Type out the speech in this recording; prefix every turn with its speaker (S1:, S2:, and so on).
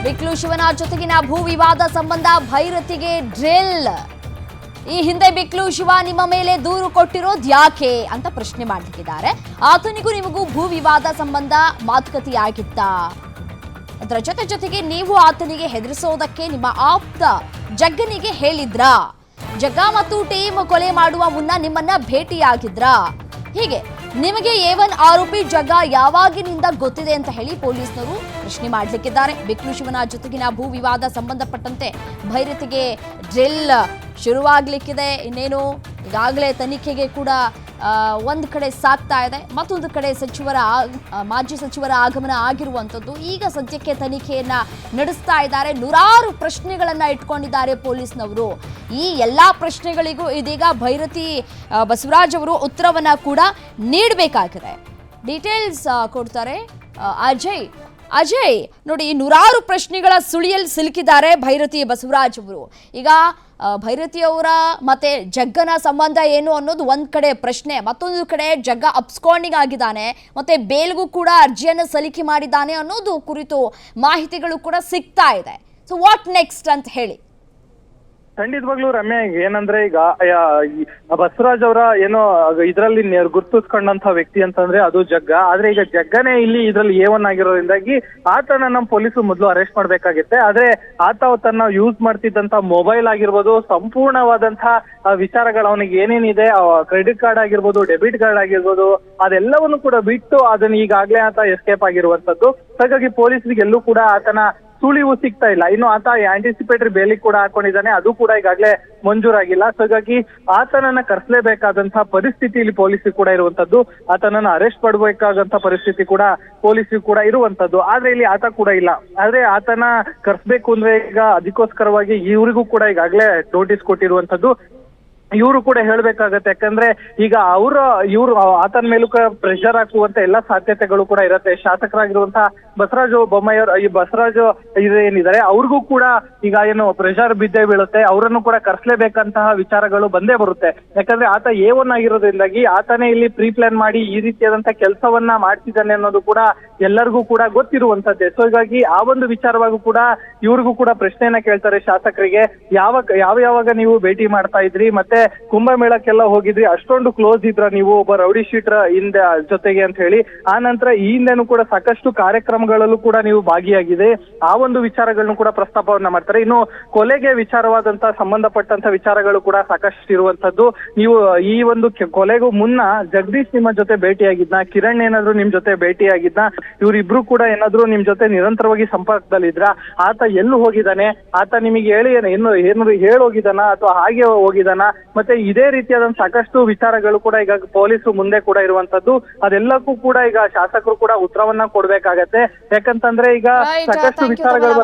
S1: ಬಿಕ್ಲು ಶಿವನಾಥ್ ಜೊತೆಗಿನ ಭೂ ವಿವಾದ ಸಂಬಂಧ ಭೈರತಿಗೆ ಡ್ರಿಲ್. ಈ ಹಿಂದೆ ಬಿಕ್ಲು ಶಿವ ನಿಮ್ಮ ಮೇಲೆ ದೂರು ಕೊಟ್ಟಿರೋದು ಯಾಕೆ ಅಂತ ಪ್ರಶ್ನೆ ಮಾಡಲಿಕ್ಕಿದ್ದಾರೆ. ಆತನಿಗೂ ನಿಮಗೂ ಭೂ ವಿವಾದ ಸಂಬಂಧ ಮಾತುಕತೆಯಾಗಿತ್ತಾ? ಅದರ ಜೊತೆಗೆ ನೀವು ಆತನಿಗೆ ಹೆದರಿಸೋದಕ್ಕೆ ನಿಮ್ಮ ಆಪ್ತ ಜಗ್ಗನಿಗೆ ಹೇಳಿದ್ರಾ? ಜಗ್ಗ ಮತ್ತು ಟೀಮ್ ಕೊಲೆ ಮಾಡುವ ಮುನ್ನ ನಿಮ್ಮನ್ನ ಭೇಟಿಯಾಗಿದ್ರಾ? ಹೀಗೆ ನಿಮಗೆ A1 ಆರೋಪಿ ಜಗ್ಗ ಯಾವಾಗಿನಿಂದ ಗೊತ್ತಿದೆ ಅಂತ ಹೇಳಿ ಪೊಲೀಸರು ಪ್ರಶ್ನೆ ಮಾಡಲಿಕ್ಕಿದ್ದಾರೆ. ಬಿಕ್ಲು ಶಿವನಾಥ್ ಜೊತೆಗಿನ ಭೂ ವಿವಾದ ಸಂಬಂಧಪಟ್ಟಂತೆ ಭೈರತಿಗೆ ಡ್ರಿಲ್ ಶುರುವಾಗಲಿಕ್ಕಿದೆ. ಇನ್ನೇನು ಈಗಾಗಲೇ ತನಿಖೆಗೆ ಕೂಡ ಒಂದು ಕಡೆ ಸಾಗ್ತಾ ಇದೆ, ಮತ್ತೊಂದು ಕಡೆ ಮಾಜಿ ಸಚಿವರ ಆಗಮನ ಆಗಿರುವಂಥದ್ದು. ಈಗ ಸದ್ಯಕ್ಕೆ ತನಿಖೆಯನ್ನ ನಡೆಸ್ತಾ ಇದ್ದಾರೆ. ನೂರಾರು ಪ್ರಶ್ನೆಗಳನ್ನ ಇಟ್ಕೊಂಡಿದ್ದಾರೆ ಪೊಲೀಸ್ನವರು. ಈ ಎಲ್ಲಾ ಪ್ರಶ್ನೆಗಳಿಗೂ ಇದೀಗ ಭೈರತಿ ಬಸವರಾಜ್ ಅವರು ಉತ್ತರವನ್ನ ಕೂಡ ನೀಡಬೇಕಾಗಿದೆ. ಡೀಟೇಲ್ಸ್ ಕೊಡ್ತಾರೆ ಅಜಯ್. ನೋಡಿ, ನೂರಾರು ಪ್ರಶ್ನೆಗಳ ಸುಳಿಯಲ್ಲಿ ಸಿಲುಕಿದ್ದಾರೆ ಭೈರತಿ ಬಸವರಾಜ್ ಅವರು. ಈಗ ಭೈರತಿಯವರ ಮತ್ತೆ ಜಗ್ಗನ ಸಂಬಂಧ ಏನು ಅನ್ನೋದು ಒಂದ್ ಕಡೆ ಪ್ರಶ್ನೆ, ಮತ್ತೊಂದು ಕಡೆ ಜಗ್ಗ ಅಬ್ಸ್ಕಾಂಡಿಂಗ್ ಆಗಿದ್ದಾನೆ, ಮತ್ತೆ ಬೇಲ್ಗೂ ಕೂಡ ಅರ್ಜಿಯನ್ನು ಸಲ್ಲಿಕೆ ಮಾಡಿದ್ದಾನೆ ಅನ್ನೋದು ಕುರಿತು ಮಾಹಿತಿಗಳು ಕೂಡ ಸಿಗ್ತಾ ಇದೆ. ಸೊ ವಾಟ್ ನೆಕ್ಸ್ಟ್ ಅಂತ ಹೇಳಿ.
S2: ಖಂಡಿತವಾಗ್ಲೂ ರಮ್ಯಾ, ಏನಂದ್ರೆ ಈಗ ಬಸವರಾಜ್ ಅವರ ಏನೋ ಇದರಲ್ಲಿ ಗುರ್ತಿಸ್ಕೊಂಡಂತ ವ್ಯಕ್ತಿ ಅಂತಂದ್ರೆ ಅದು ಜಗ್ಗ. ಆದ್ರೆ ಈಗ ಜಗ್ಗನೇ ಇಲ್ಲಿ ಇದ್ರಲ್ಲಿ A1 ಆಗಿರೋದ್ರಿಂದಾಗಿ ಆತನ ನಮ್ಮ ಪೊಲೀಸರು ಮೊದಲು ಅರೆಸ್ಟ್ ಮಾಡ್ಬೇಕಾಗಿತ್ತೆ. ಆದ್ರೆ ಆತ ತನ್ನ ಯೂಸ್ ಮಾಡ್ತಿದ್ದಂತ ಮೊಬೈಲ್ ಆಗಿರ್ಬೋದು, ಸಂಪೂರ್ಣವಾದಂತಹ ವಿಚಾರಗಳು ಅವನಿಗೆ ಏನೇನಿದೆ, ಕ್ರೆಡಿಟ್ ಕಾರ್ಡ್ ಆಗಿರ್ಬೋದು, ಡೆಬಿಟ್ ಕಾರ್ಡ್ ಆಗಿರ್ಬೋದು, ಅದೆಲ್ಲವನ್ನು ಕೂಡ ಬಿಟ್ಟು ಅದನ್ನ ಈಗಾಗ್ಲೇ ಆತ ಎಸ್ಕೇಪ್ ಆಗಿರುವಂತದ್ದು. ಹಾಗಾಗಿ ಪೊಲೀಸರಿಗೆ ಎಲ್ಲೂ ಕೂಡ ಆತನ ಸುಳಿವು ಸಿಗ್ತಾ ಇಲ್ಲ. ಇನ್ನು ಆತ ಆಂಟಿಸಿಪೇಟರಿ ಬೇಲಿಗೆ ಕೂಡ ಹಾಕೊಂಡಿದ್ದಾನೆ, ಅದು ಕೂಡ ಈಗಾಗಲೇ ಮಂಜೂರಾಗಿಲ್ಲ. ಹಾಗಾಗಿ ಆತನನ್ನ ಕರೆಸಲೇಬೇಕಾದಂತಹ ಪರಿಸ್ಥಿತಿ ಇಲ್ಲಿ ಪೊಲೀಸರು ಕೂಡ ಇರುವಂತದ್ದು. ಆತನನ್ನ ಅರೆಸ್ಟ್ ಮಾಡಬೇಕಾದಂತ ಪರಿಸ್ಥಿತಿ ಕೂಡ ಪೊಲೀಸರು ಕೂಡ ಇರುವಂತದ್ದು. ಆದ್ರೆ ಇಲ್ಲಿ ಆತ ಕೂಡ ಇಲ್ಲ. ಆದ್ರೆ ಆತನ ಕರೆಸ್ಬೇಕು ಅಂದ್ರೆ ಈಗ ಅದಕ್ಕೋಸ್ಕರವಾಗಿ ಇವರಿಗೂ ಕೂಡ ಈಗಾಗಲೇ ನೋಟಿಸ್ ಕೊಟ್ಟಿರುವಂತದ್ದು. ಇವರು ಕೂಡ ಹೇಳ್ಬೇಕಾಗತ್ತೆ, ಯಾಕಂದ್ರೆ ಈಗ ಇವರು ಆತನ ಮೇಲೂ ಪ್ರೆಷರ್ ಹಾಕುವಂತ ಎಲ್ಲಾ ಸಾಧ್ಯತೆಗಳು ಕೂಡ ಇರುತ್ತೆ. ಶಾಸಕರಾಗಿರುವಂತಹ ಬಸವರಾಜ ಬೊಮ್ಮಾಯಿಯವರು, ಈ ಬಸವರಾಜ್ ಏನಿದ್ದಾರೆ ಅವ್ರಿಗೂ ಕೂಡ ಈಗ ಏನು ಪ್ರೆಷರ್ ಬಿದ್ದೇ ಬೀಳುತ್ತೆ. ಅವರನ್ನು ಕೂಡ ಕರೆಸಲೇಬೇಕಂತಹ ವಿಚಾರಗಳು ಬಂದೇ ಬರುತ್ತೆ. ಯಾಕಂದ್ರೆ ಆತ A1 ಆಗಿರೋದ್ರಿಂದಾಗಿ ಆತನೇ ಇಲ್ಲಿ ಪ್ರೀ ಪ್ಲಾನ್ ಮಾಡಿ ಈ ರೀತಿಯಾದಂತಹ ಕೆಲಸವನ್ನ ಮಾಡ್ತಿದ್ದಾನೆ ಅನ್ನೋದು ಕೂಡ ಎಲ್ಲರಿಗೂ ಕೂಡ ಗೊತ್ತಿರುವಂತದ್ದೇ. ಸೊ ಹೀಗಾಗಿ ಆ ಒಂದು ವಿಚಾರವಾಗೂ ಕೂಡ ಇವ್ರಿಗೂ ಕೂಡ ಪ್ರಶ್ನೆಯನ್ನ ಕೇಳ್ತಾರೆ ಶಾಸಕರಿಗೆ. ಯಾವಾಗ ನೀವು ಭೇಟಿ ಮಾಡ್ತಾ ಇದ್ರಿ, ಮತ್ತೆ ಕುಂಭಮೇಳಕ್ಕೆಲ್ಲ ಹೋಗಿದ್ರಿ, ಅಷ್ಟೊಂದು ಕ್ಲೋಸ್ ಇದ್ರ ನೀವು ಒಬ್ಬ ರೌಡಿ ಶೀಟರ್ ಹಿಂದೆ ಜೊತೆಗೆ ಅಂತ ಹೇಳಿ. ಆ ನಂತರ ಈ ಹಿಂದೆನೂ ಕೂಡ ಸಾಕಷ್ಟು ಕಾರ್ಯಕ್ರಮಗಳಲ್ಲೂ ಕೂಡ ನೀವು ಭಾಗಿಯಾಗಿದೆ. ಆ ಒಂದು ವಿಚಾರಗಳನ್ನು ಕೂಡ ಪ್ರಸ್ತಾಪವನ್ನ ಮಾಡ್ತಾರೆ. ಇನ್ನು ಕೊಲೆಗೆ ವಿಚಾರವಾದಂತ ಸಂಬಂಧಪಟ್ಟಂತ ವಿಚಾರಗಳು ಕೂಡ ಸಾಕಷ್ಟು ಇರುವಂತದ್ದು. ನೀವು ಈ ಒಂದು ಕೊಲೆಗೂ ಮುನ್ನ ಜಗದೀಶ್ ನಿಮ್ಮ ಜೊತೆ ಭೇಟಿಯಾಗಿದ್ನ, ಕಿರಣ್ ಏನಾದ್ರು ನಿಮ್ ಜೊತೆ ಭೇಟಿಯಾಗಿದ್ನ, ಇವರಿಬ್ರು ಕೂಡ ಏನಾದ್ರು ನಿಮ್ ಜೊತೆ ನಿರಂತರವಾಗಿ ಸಂಪರ್ಕದಲ್ಲಿದ್ರ, ಆತ ಎಲ್ಲೂ ಹೋಗಿದ್ದಾನೆ, ಆತ ನಿಮಗೆ ಏನು ಹೇಳೋಗಿದ್ದಾನ ಅಥವಾ ಹಾಗೆ ಹೋಗಿದ್ದಾನ, ಮತ್ತೆ ಇದೇ ರೀತಿಯಾದ ಸಾಕಷ್ಟು ವಿಚಾರಗಳು ಕೂಡ ಈಗ ಪೊಲೀಸರು ಮುಂದೆ ಕೂಡ ಇರುವಂತದ್ದು. ಅದೆಲ್ಲಕ್ಕೂ ಕೂಡ ಈಗ ಶಾಸಕರು ಕೂಡ ಉತ್ತರವನ್ನ ಕೊಡ್ಬೇಕಾಗತ್ತೆ. ಯಾಕಂತಂದ್ರೆ ಈಗ ಸಾಕಷ್ಟು ವಿಚಾರಗಳು